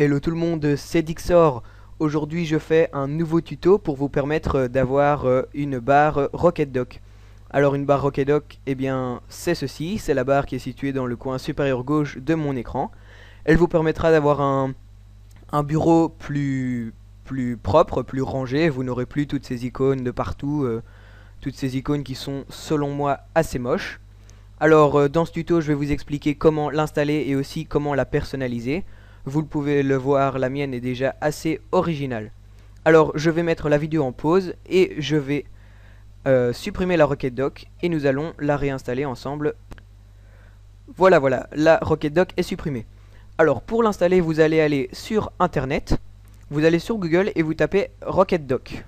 Hello tout le monde, c'est Dixor. Aujourd'hui je fais un nouveau tuto pour vous permettre d'avoir une barre Rocket Dock. Alors une barre Rocket Dock, eh bien c'est ceci, c'est la barre qui est située dans le coin supérieur gauche de mon écran. Elle vous permettra d'avoir un bureau plus propre, plus rangé. Vous n'aurez plus toutes ces icônes de partout, toutes ces icônes qui sont selon moi assez moches. Alors dans ce tuto je vais vous expliquer comment l'installer et aussi comment la personnaliser. Vous le pouvez le voir, la mienne est déjà assez originale. Alors je vais mettre la vidéo en pause et je vais supprimer la Rocket Dock et nous allons la réinstaller ensemble. Voilà, la Rocket Dock est supprimée. Alors pour l'installer vous allez aller sur internet, vous allez sur Google et vous tapez Rocket Dock.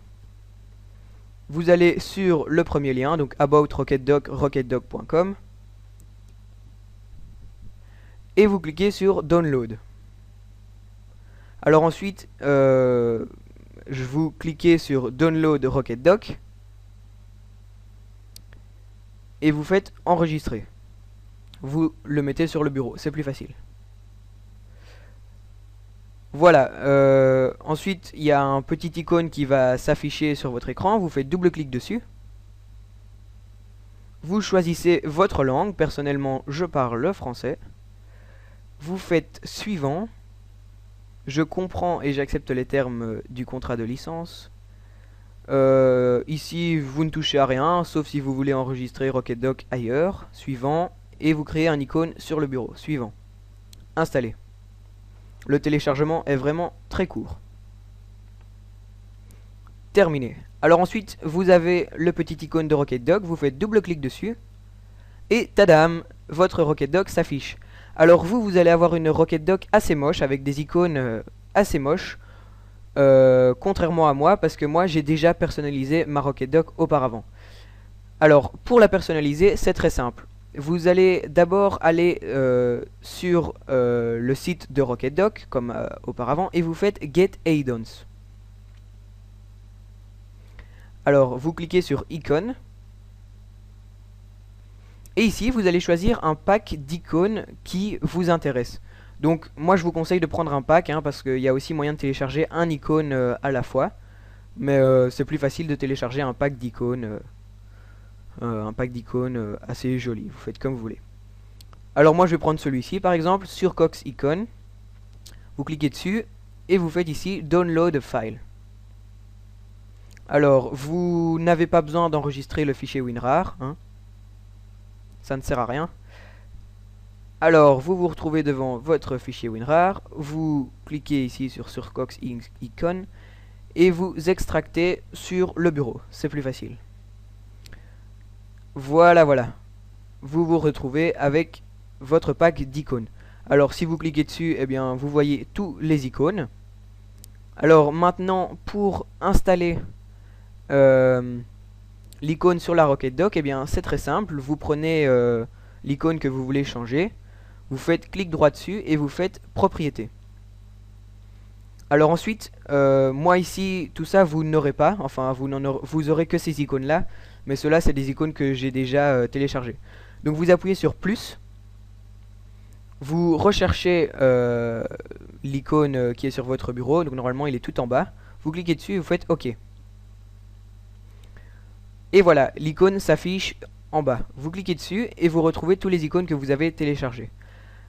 Vous allez sur le premier lien, donc About Rocket Dock, rocketdock.com, et vous cliquez sur Download. Alors ensuite, vous cliquez sur Download Rocket Dock et vous faites enregistrer. Vous le mettez sur le bureau, c'est plus facile. Voilà, ensuite il y a un petit icône qui va s'afficher sur votre écran, vous faites double-clic dessus. Vous choisissez votre langue, personnellement je parle français. Vous faites suivant. Je comprends et j'accepte les termes du contrat de licence. Ici, vous ne touchez à rien, sauf si vous voulez enregistrer Rocket Dock ailleurs. Suivant. Et vous créez un icône sur le bureau. Suivant. Installer. Le téléchargement est vraiment très court. Terminé. Alors ensuite, vous avez le petit icône de Rocket Dock. Vous faites double-clic dessus. Et tadam, votre Rocket Dock s'affiche. Alors vous allez avoir une Rocket Dock assez moche, avec des icônes assez moches, contrairement à moi, parce que moi j'ai déjà personnalisé ma Rocket Dock auparavant. Alors pour la personnaliser, c'est très simple. Vous allez d'abord aller sur le site de Rocket Dock, comme auparavant, et vous faites Get Add-ons. Alors vous cliquez sur Icônes. Et ici, vous allez choisir un pack d'icônes qui vous intéresse. Donc, moi, je vous conseille de prendre un pack, parce qu'il y a aussi moyen de télécharger un icône à la fois. Mais c'est plus facile de télécharger un pack d'icônes assez joli. Vous faites comme vous voulez. Alors, moi, je vais prendre celui-ci, par exemple, sur Cox Icon. Vous cliquez dessus et vous faites ici Download a File. Alors, vous n'avez pas besoin d'enregistrer le fichier WinRAR, ça ne sert à rien. Alors, vous vous retrouvez devant votre fichier WinRAR, vous cliquez ici sur Cox Icon et vous extractez sur le bureau, c'est plus facile. Voilà. Vous vous retrouvez avec votre pack d'icônes. Alors, si vous cliquez dessus, eh bien, vous voyez tous les icônes. Alors, maintenant, pour installer l'icône sur la Rocket Dock, eh bien c'est très simple. Vous prenez l'icône que vous voulez changer, vous faites clic droit dessus et vous faites propriétés. Alors ensuite, moi ici, tout ça vous n'aurez pas, enfin vous aurez que ces icônes là, mais ceux-là c'est des icônes que j'ai déjà téléchargées. Donc vous appuyez sur plus, vous recherchez l'icône qui est sur votre bureau, donc normalement il est tout en bas, vous cliquez dessus et vous faites OK. Et voilà, l'icône s'affiche en bas. Vous cliquez dessus et vous retrouvez tous les icônes que vous avez téléchargées.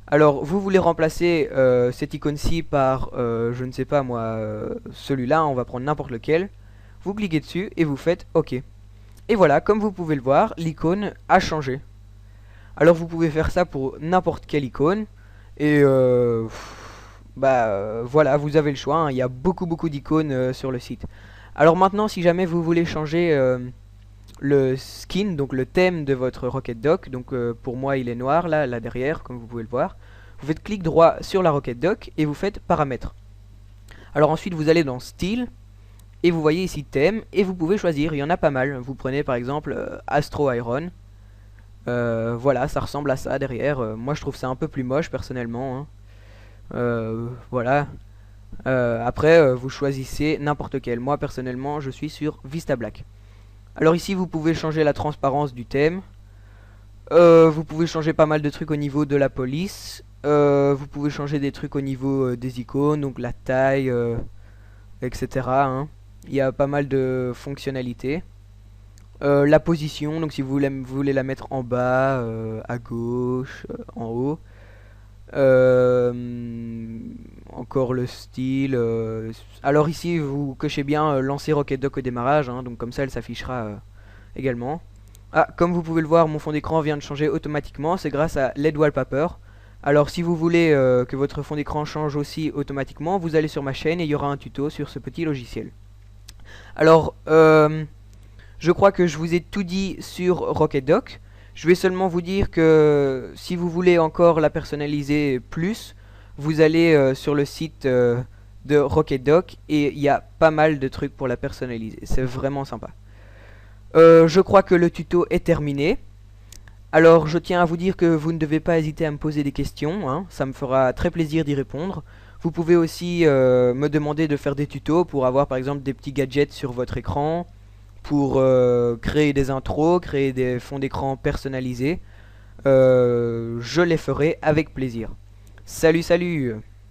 Alors, vous voulez remplacer cette icône-ci par, je ne sais pas moi, celui-là, on va prendre n'importe lequel. Vous cliquez dessus et vous faites OK. Et voilà, comme vous pouvez le voir, l'icône a changé. Alors, vous pouvez faire ça pour n'importe quelle icône. Et voilà, vous avez le choix, il y a beaucoup d'icônes sur le site. Alors maintenant, si jamais vous voulez changer le skin, donc le thème de votre Rocket Dock, donc pour moi il est noir là derrière comme vous pouvez le voir, vous faites clic droit sur la Rocket Dock et vous faites paramètres. Alors ensuite vous allez dans style et vous voyez ici thème et vous pouvez choisir, il y en a pas mal. Vous prenez par exemple Astro Iron, voilà, ça ressemble à ça derrière. Moi je trouve ça un peu plus moche personnellement, voilà. Après vous choisissez n'importe quel. Moi personnellement je suis sur Vista Black. Alors ici vous pouvez changer la transparence du thème. Vous pouvez changer pas mal de trucs au niveau de la police. Vous pouvez changer des trucs au niveau des icônes, donc la taille, etc. hein. Il y a pas mal de fonctionnalités. La position, donc si vous voulez la mettre en bas, à gauche, en haut. Euh, Encore le style. Alors ici, vous cochez bien lancer Rocket Dock au démarrage, hein, donc comme ça elle s'affichera également. Ah, comme vous pouvez le voir, mon fond d'écran vient de changer automatiquement, c'est grâce à LED Wallpaper. Alors si vous voulez que votre fond d'écran change aussi automatiquement, vous allez sur ma chaîne et il y aura un tuto sur ce petit logiciel. Alors, je crois que je vous ai tout dit sur Rocket Dock. Je vais seulement vous dire que si vous voulez encore la personnaliser plus, vous allez sur le site de Rocket Dock et il y a pas mal de trucs pour la personnaliser. C'est vraiment sympa. Je crois que le tuto est terminé. Alors je tiens à vous dire que vous ne devez pas hésiter à me poser des questions, hein, ça me fera très plaisir d'y répondre. Vous pouvez aussi me demander de faire des tutos pour avoir par exemple des petits gadgets sur votre écran, pour créer des intros, créer des fonds d'écran personnalisés. Je les ferai avec plaisir. Salut, salut!